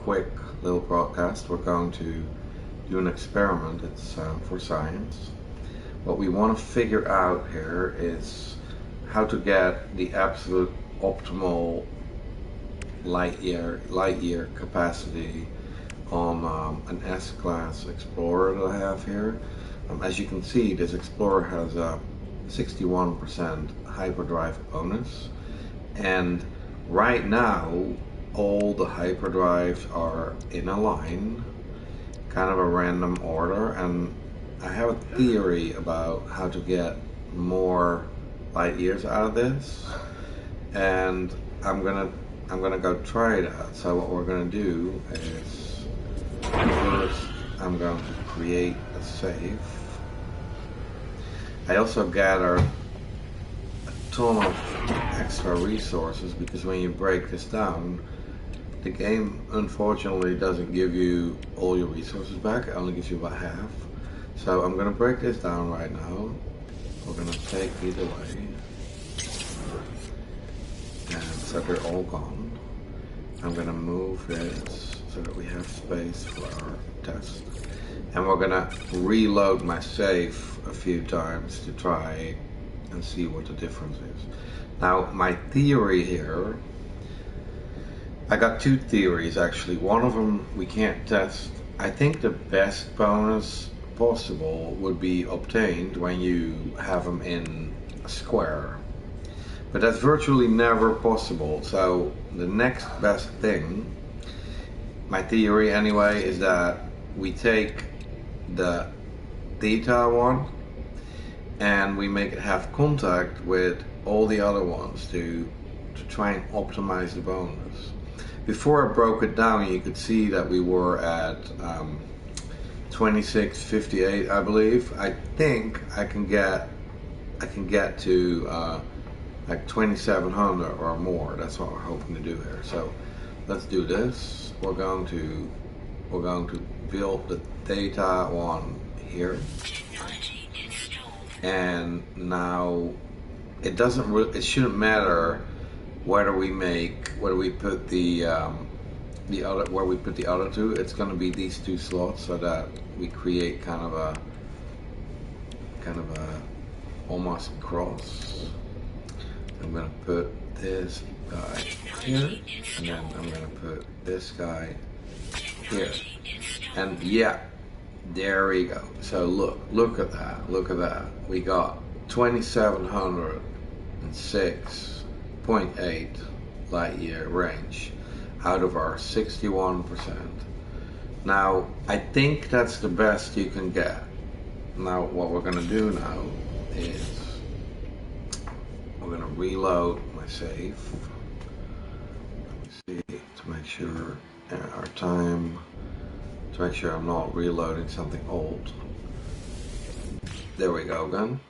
quick little broadcast. We're going to do an experiment. It's for science. What we want to figure out here is how to get the absolute optimal light year capacity on an S-Class Explorer that I have here. As you can see, this Explorer has a 61% hyperdrive bonus, and right now all the hyperdrives are in a line, kind of a random order, and I have a theory about how to get more light years out of this, and I'm gonna go try that. So what we're gonna do is, first I'm going to create a save. I also gather a ton of extra resources, because when you break this down, the game unfortunately doesn't give you all your resources back. It only gives you about half. So I'm going to break this down right now. We're going to take these away, and so they're all gone. I'm going to move this so that we have space for our test, and we're going to reload my save a few times to try and see what the difference is. Now, my theory here, I got two theories actually. One of them we can't test. I think the best bonus possible would be obtained when you have them in a square, but that's virtually never possible. So the next best thing, my theory anyway, is that we take the theta one and we make it have contact with all the other ones to try and optimize the bonus. Before I broke it down, you could see that we were at 2658, I believe. I think I can get to like 2700 or more. That's what we're hoping to do here. So let's do this. We're going to build the theta one here, and now it shouldn't matter whether we put the other, where we put the other two. It's going to be these two slots, so that we create kind of a almost cross. I'm going to put this guy here, and then I'm going to put this guy here, and yeah, there we go. So look at that. We got 2706.8 light year range out of our 61%. Now, I think that's the best you can get. Now, what we're going to do now is we're going to reload my save. Let me see, to make sure our time, to make sure I'm not reloading something old. There we go again.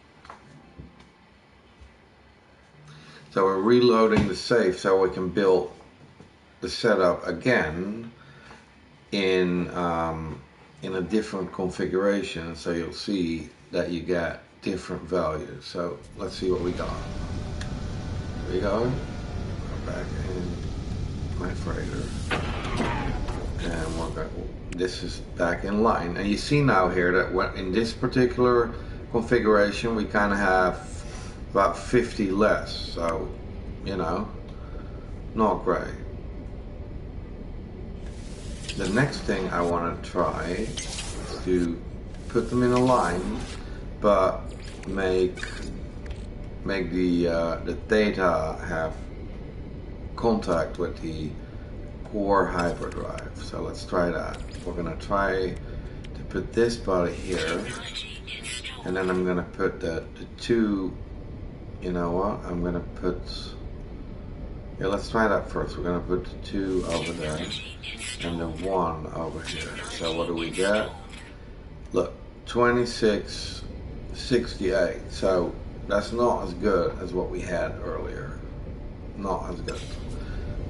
So we're reloading the save so we can build the setup again in a different configuration, so you'll see that you get different values. So let's see what we got. Here we go. We're back in my freighter, and this is back in line. And you see now here that in this particular configuration we kind of have about 50 less, so you know, not great. The next thing I want to try is to put them in a line, but make the theta have contact with the core hyperdrive. So let's try that. We're gonna try to put this body here, and then I'm gonna put the two. You know what? I'm gonna put. Yeah, let's try that first. We're gonna put the two over there and the one over here. So what do we get? Look, 2668. So that's not as good as what we had earlier. Not as good.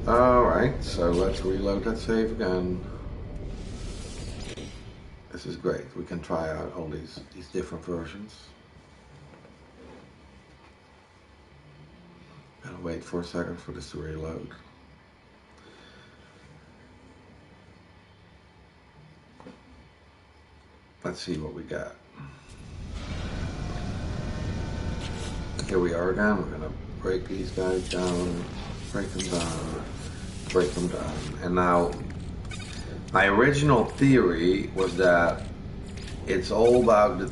Alright, so let's reload that save again. This is great. We can try out all these different versions. Gotta wait for a second for this to reload. let's see what we got. Here we are again. We're gonna break these guys down, break them down, break them down. And now, my original theory was that it's all about the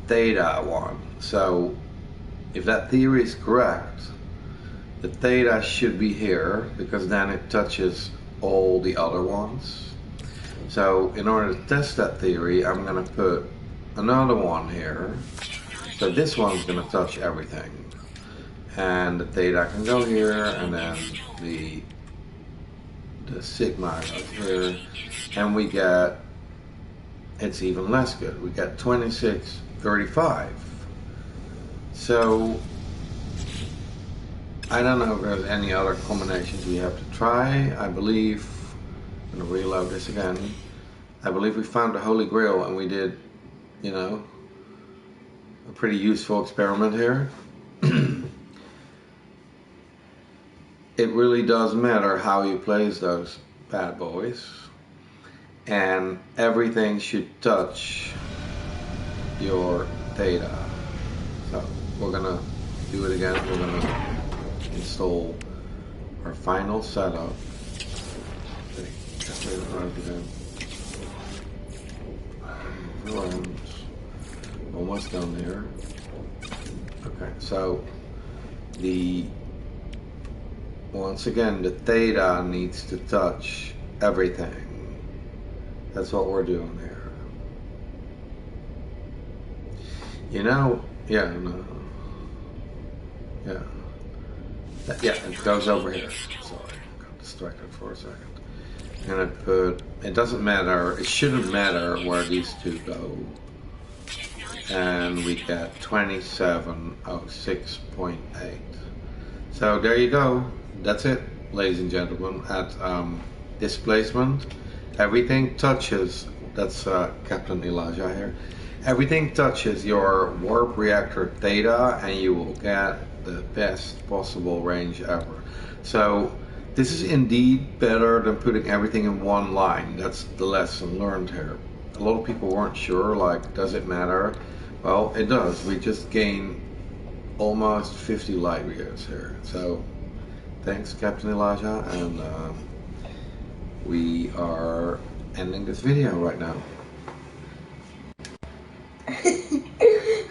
theta one. So if that theory is correct, the theta should be here because then it touches all the other ones. So in order to test that theory, I'm gonna put another one here. So this one's gonna touch everything. And the theta can go here, and then the sigma goes here, and we get, it's even less good. We get 2635. So I don't know if there's any other combinations we have to try. I believe, I'm gonna reload this again. I believe we found the Holy Grail, and we did, you know, a pretty useful experiment here. It really does matter how you place those bad boys, and everything should touch your theta. So we're gonna do it again. We're gonna install our final setup. Almost done there. Okay, so once again, the theta needs to touch everything. That's what we're doing here. You know, yeah, no. Yeah. Yeah, it goes over here. Sorry, got distracted for a second. And it doesn't matter, it shouldn't matter where these two go. And we get 2706.8. So there you go. That's it, ladies and gentlemen. At displacement, everything touches, that's Captain Elijah here, everything touches your warp reactor theta, and you will get the best possible range ever. So this is indeed better than putting everything in one line. That's the lesson learned here. A lot of people weren't sure, like, does it matter? Well, it does. We just gain almost 50 light years here. So thanks, Captain Elijah, and we are ending this video right now.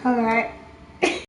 Alright.